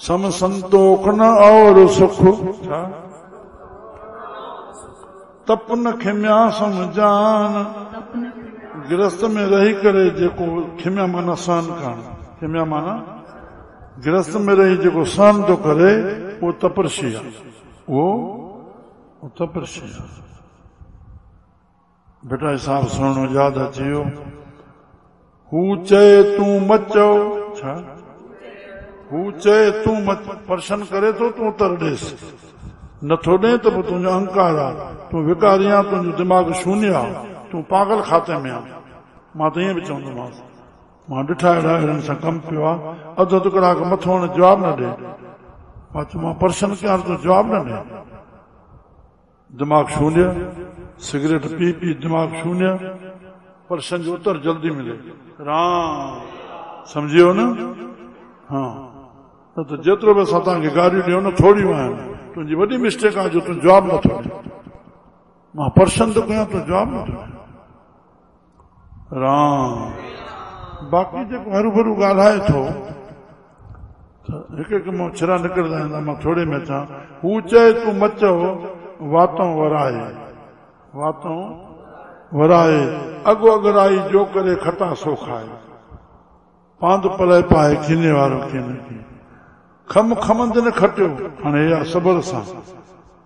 सम संतोख न और सुख तप न खिम्या समझान गृहस्थ में रही करे जेको खिम्या माना सहन करण खिम्या माना गृहस्थ में रही जेको सहन तो करे वो तपस्वी आहे वो तपस्वी आहे बेटा हिसाब सुनो याद अची वियो हू चए तूं मचो छा हू चए तूं मच पर्शन करे तो तूं तर ॾेस नथो ॾे त पोइ तुंहिंजो अहंकार आहे तूं विकारी आहे तुंहिंजो दिमाग़ शून्य आहे तूं पागल खाते में आहे मां त ईअं बि चवंदोमांसि मां ॾिठा अहिड़ा अहिड़नि सां कमु पियो आहे अधु कलाक मथो हाणे जवाबु न ॾे मां चयो मां पर्शन कयां तूं जवाबु न ॾे दिमाग़ शून्य सिगरेट पी पी दिमाग़ शून्य पर्शन जो उत्तर जल्दी मिले राम सम्झियो न हाँ न त जेतिरो बि असां तव्हांखे गाॾियूं ॾियूं न थोरियूं आहिनि तुंहिंजी वॾी मिस्टेक आहे जो तूं जवाबु नथो ॾे मां पर्शन थो कयां तूं जवाबु नथो ॾे राम बाक़ी जेको हरू भरू ॻाल्हाए थो त हिकु हिकु मां छिरा निकिरंदा आहिनि मां थोरे में अचां हू चए तूं मचो वातों वराए अॻु अॻराई जो करे खटा सो खाए पांध पलाए पाए खीने वारो कीअं न कीअं खम खमंद न खटियो हाणे इहा सबर सां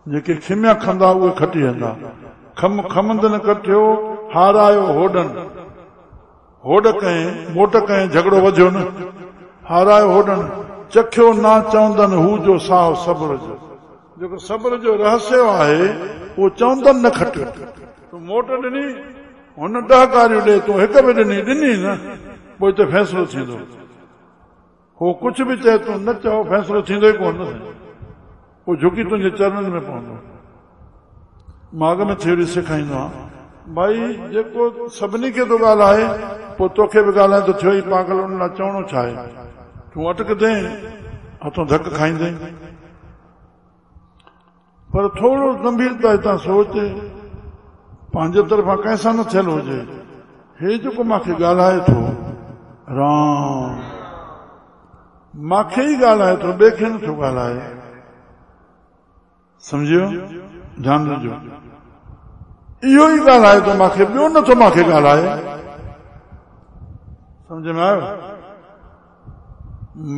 जेके खिम्या खंदा उहे खटी वेंदा खम खमंद न खटियो हारायो होॾनि होॾ कयईं मोट कयईं झगड़ो वधियो न हारायो होॾनि चखियो ना चवंदनि हू जो साहु सब्र जो जेको सब्र जो रहस्य आहे उहो चवंदनि न खटियो तूं मोट ॾिनी हुन 10 कारियूं ॾे तूं हिकु बि ॾिनी न पोइ हिते फ़ैसिलो थींदो हो कुझु बि चए तूं न चओ फ़ैसिलो थींदो ई कोन पोइ झुकी तुंहिंजे चरणनि में पवंदो मां अॻ में थ्योरी सेखारींदो आहियां भाई जेको सभिनी खे थो ॻाल्हाए पोइ तोखे बि ॻाल्हाए त थियो ई पागल उन लाइ चवणो छा आहे तूं अटकदे हथों धक खाईंदे पर थोरो गंभीरता हितां सोच पंहिंजे तरफ़ां कंहिंसां न थियल हुजे हे जेको मूंखे ॻाल्हाए थो राम मूंखे ई ॻाल्हाए थो ॿिए खे नथो ॻाल्हाए सम्झियो ध्यानु ॾिजो इहो ई ॻाल्हाए थो मूंखे ॿियो नथो मूंखे ॻाल्हाए सम्झ में आयो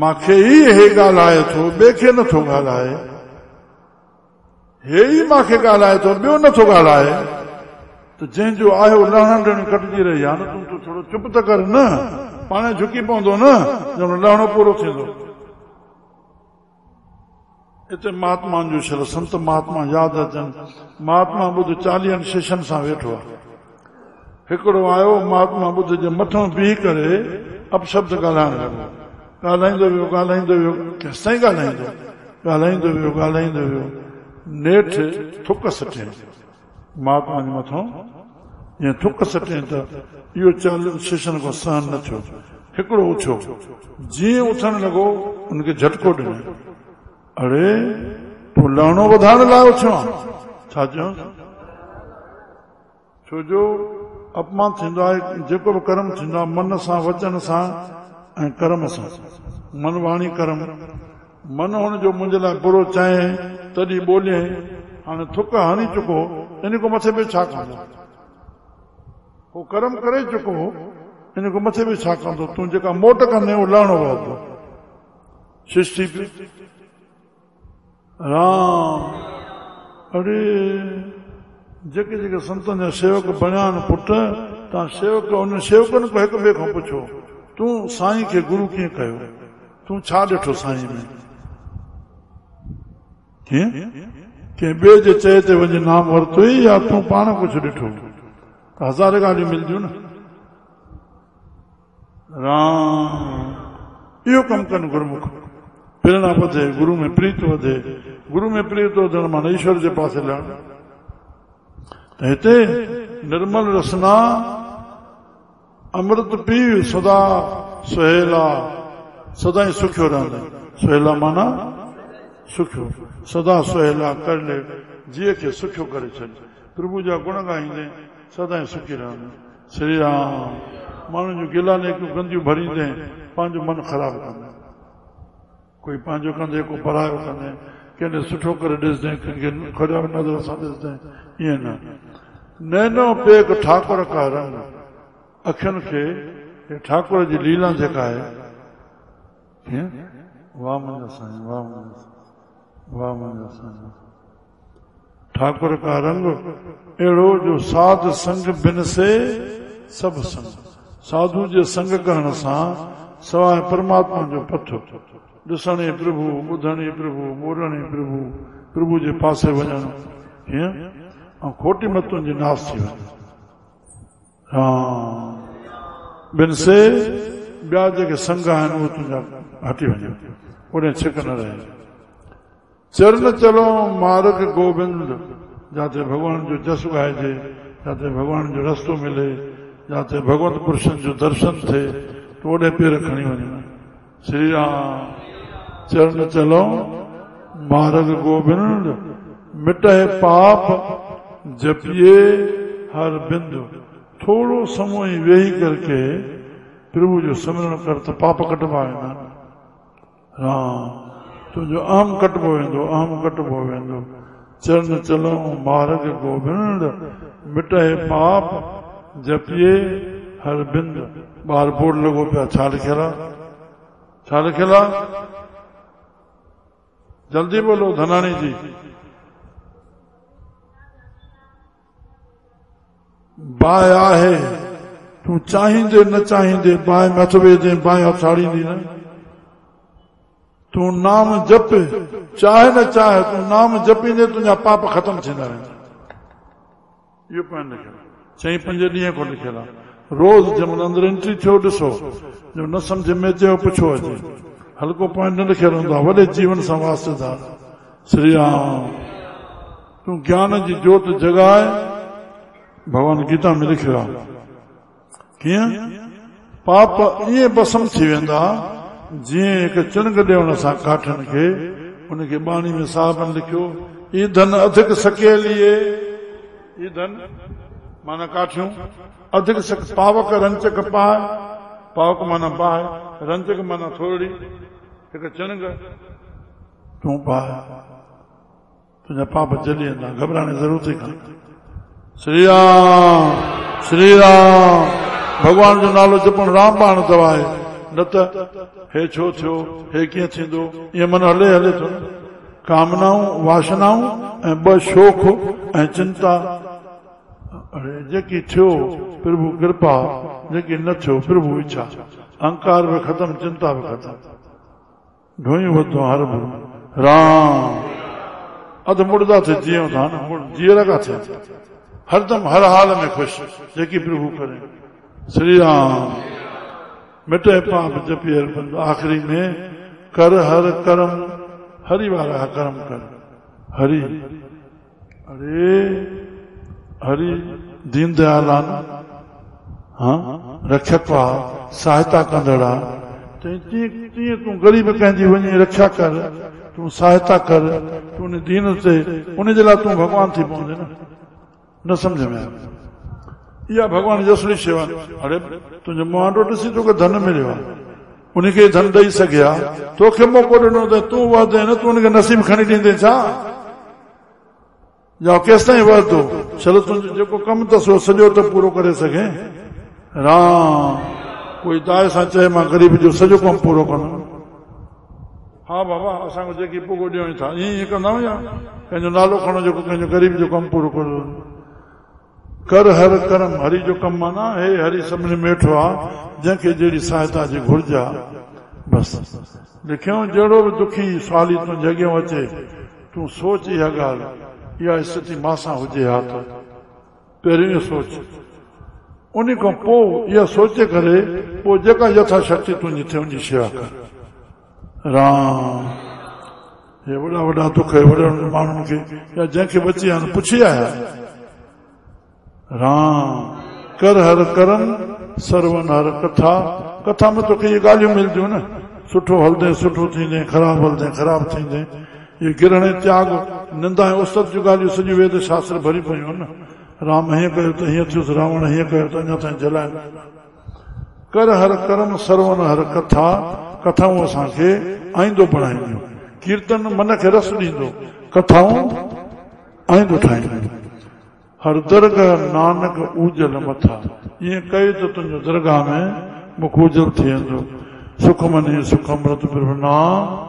मूंखे ई हे ॻाल्हाए थो ॿिए खे नथो ॻाल्हाए हे ई मूंखे ॻाल्हाए थो ॿियो नथो ॻाल्हाए त जंहिंजो आयो लहण ॾियण कटिजी रही आहे न तूं थोरो चुप त कर न पाण झुकी पवंदो न ॼणो लहणो पूरो थींदो हिते महात्मा जो शल संत महात्मा यादि अचनि महात्मा ॿुध 40 शिष्यनि सां वेठो आहे हिकिड़ो आयो महात्मा ॿुध जे मथां बीह करे अपशब्द ॻाल्हाइण लॻो ॻाल्हाईंदो वियो केसिताईं ॻाल्हाईंदो वियो नेठि थुक सटियईं महात्मा जे मथां ईअं थुक सटियईं त इहो 40 शिष्यनि खां सहन न थियो हिकिड़ो उथियो जीअं उथण लॻो उनखे झटको ॾिनो अरे तूं लहणो वधाइण लाइ उथियो आहे छा चयो छो जो अपमान थींदो आहे जेको बि कर्म थींदो आहे मन सां वचन सां ऐं कर्म सां मन वाणी कर्म मन हुनजो मुंहिंजे लाइ बुरो चए तॾहिं ॿोले हाणे थुक हणी चुको इन खां मथे बि छा कंदो उहो कर्म करे चुको इन खां मथे बि छा कंदो तूं जेका मोट कंदे उहो लहणो पवंदो सृष्टि राम अरे जेके जेके संतनि जा सेवक बणिया आहिनि पुट तव्हां सेवक उन सेवकनि खां हिक ॿिए खां पुछो तूं साईं खे गुरू कीअं कयो तूं छा ॾिठो साईं में कीअं कंहिं ॿिए जे चए ते वञी नाम वरितो ई या तूं पाण कुझु ॾिठो त 1000 ॻाल्हियूं मिलंदियूं न राम इहो कमु कनि गुरुमुख प्रेरणा वधे गुरू में प्रीत वधे गुरू में प्रीत वधण माना ईश्वर जे पासे लहण त हिते निर्मल रसना अमृत पी सदा सुहेला सदाई सुखियो रहंदे सुहेला माना सुखियो सदा सुहेला कर ले जीअ खे सुखियो करे छॾ प्रभु जा गुण ॻाईंदे सदाई सुखी रहंदे श्री राम माण्हुनि जूं गिला नेकियूं गंदियूं भरींदे पंहिंजो मन ख़राबु कंदे कोई पंहिंजो कंदे को परायो कंदे कंहिंखे सुठो करे ॾिसजांइ कंहिंखे खराब नज़र सां ॾिसजांइ ईअं न नैनो पेक ठाकुर का रंग अखियुनि खे ठाकुर जी लीला जेका आहे कीअं वाह मुंहिंजा साईं वाह वाह मुंहिंजा साईं ठाकुर का रंग अहिड़ो जो साध संग बिन से सभु संग साधु जे संग करण सां सवाइ परमात्मा जो पथु ॾिसण ई प्रभु ॿुधण ई प्रभु मोड़ण ई प्रभु प्रभु जे पासे वञण कीअं ऐं खोटी मतुनि जी नास थी वञे हा बिन से ॿिया जेके संग आहिनि उहे तुंहिंजा हटी वञनि उन छिक न रहे चरण चलो मार्ग गोविंद जिते भगवान जो जस ॻाइजे जिते भगवान जो रस्तो मिले जिते भगवत पुरुषनि जो दर्शन थिए तो ओॾे पेर खणी वञनि श्री राम चरण चलो मार्ग गोविंद मिटे पाप जपिए हर बिंदु थोड़ो समय वेही करके प्रभु जो सिमरण कर तो पाप कटवा वेंदा राम तुंहिंजो अहम कटबो वेंदो अहम कटबो वेंदो चरण चलो मार्ग गोविंद मिटे पाप जपिए हर बिंद ॿार बोर्ड लॻो पिया छा लिखियल आहे जल्दी बोलो धनानी जी बाहि आहे तूं चाहींदे न चाहींदे बाहि में हथ वेझे बाहि हथाड़ींदी न तूं नाम जप चाहे न चाहे तूं नाम जपींदे तुंहिंजा पाप ख़तम थींदा रहंदा इहो पाण लिखियल 4-5 ॾींहं खां लिखियल आहे रोज़ जंहिंमहिल अंदरि एंट्री थियो ॾिसो जो न सम्झ में अचे पुछो अचे हल्को पॉइंट न लिखियल हूंदो आहे वॾे जीवन सां वास्तेदार श्री राम तूं ज्ञान जी जोत जगाए भगवान गीता में लिखियो आहे कीअं पाप ईअं भस्म थी वेंदा जीअं हिकु चिणग ॾियण सां काठनि खे उनखे बाणी में साहबनि लिखियो ईंधन अधिक सकेलिए ईंधन माना काठियूं अधिक पावक रंचक पाए पावक माना पाए रंचक माना थोड़ी हिकु चिणग तूं पाए तुंहिंजा पाप जली वेंदा घबराइण जी ज़रूरत ई कान्हे श्री राम भगवान जो नालो जपण रामबाण दवाए न त हे छो थियो हे कीअं थींदो ईअं मन हले थो कामनाऊं वासनाऊं ऐं ॿ शोख ऐं चिंता जेकी थियो प्रभु कृपा जेकी न थियो प्रभु इच्छा अहंकार बि ख़तम चिंता बि ख़तम ढोयूं वधो हर राम अधु मुड़दा थे जीअं था न जीअर का थिए हरदम हर हाल में ख़ुशि जेकी प्रभु करे श्री राम मिटे पाप जपी हर बंद आखिरी में कर हर कर्म हरि वारा कर्म कर हरि अरे हरि दीन दयालान हाँ रक्षक सहायता कंदड़ा तीअं तूं ग़रीब कंहिंजी वञी रक्षा कर तूं सहायता कर तूं उन दीन ते उन जे लाइ तूं भगवान थी पवंदे न समझ में इहा भगवान जी असली शेवा अरे तुंहिंजो मुंहांडो ॾिसी तोखे धन मिलियो आहे उनखे धन ॾेई सघे हा तोखे मौक़ो ॾिनो त तूं वधे न तूं उनखे नसीब खणी ॾींदे छा या केसि ताईं वधंदो चलो तुंहिंजो जेको कमु अथसि उहो सॼो त पूरो करे सघे राम कोई दाए सां चए मां ग़रीब जो सॼो कमु पूरो कंदुमि हा बाबा असांखे जेकी पुगो ॾियणी था ईअं कंदा या कंहिंजो नालो खणो जेको कंहिंजो ग़रीब जो कमु पूरो कयो कर हर कर्म हरि जो कमु माना हे हरि सभिनी में वेठो आहे जंहिंखे जहिड़ी सहायता जी घुर्ज आहे बसि लिखियो जहिड़ो बि दुखी सवाली तूं जॻहियूं अचे तूं सोच इहा ॻाल्हि इहा स्थिति मां हुजे हा त पहिरियों इहो सोच उन खां पोइ इहा सोचे करे पोइ जेका यथाशक्ति तुंहिंजी थिए उनजी शेवा कर राम हे वॾा वॾा दुख वॾा माण्हुनि खे या जंहिंखे बची आहिनि पुछी आया राम कर हर कर्म सर्वन हर कथा कथा में तोखे इहे ॻाल्हियूं मिलंदियूं न सुठो हलंदे सुठो थींदे ख़राबु हलंदे ख़राबु थींदे इहे गिरण त्याग निंदा ऐं उस्तत जूं ॻाल्हियूं सॼी वेद शास्त्र भरी पयूं न राम हीअं कयो त हीअं थियुसि रावण हीअं कयो त अञा ताईं जलाए कर हर कर्म सर्वन हर कथा कथाऊं असांखे आईंदो बणाईंदियूं, कीर्तन मन खे रस ॾींदो, कथाऊं आईंदो ठाहींदियूं। हर दरगाह नानक उजल मथा, ईअं कयो त तुंहिंजो दरगाह में मुख उजल थी वेंदो। सुख मनी सुख अमृत नाम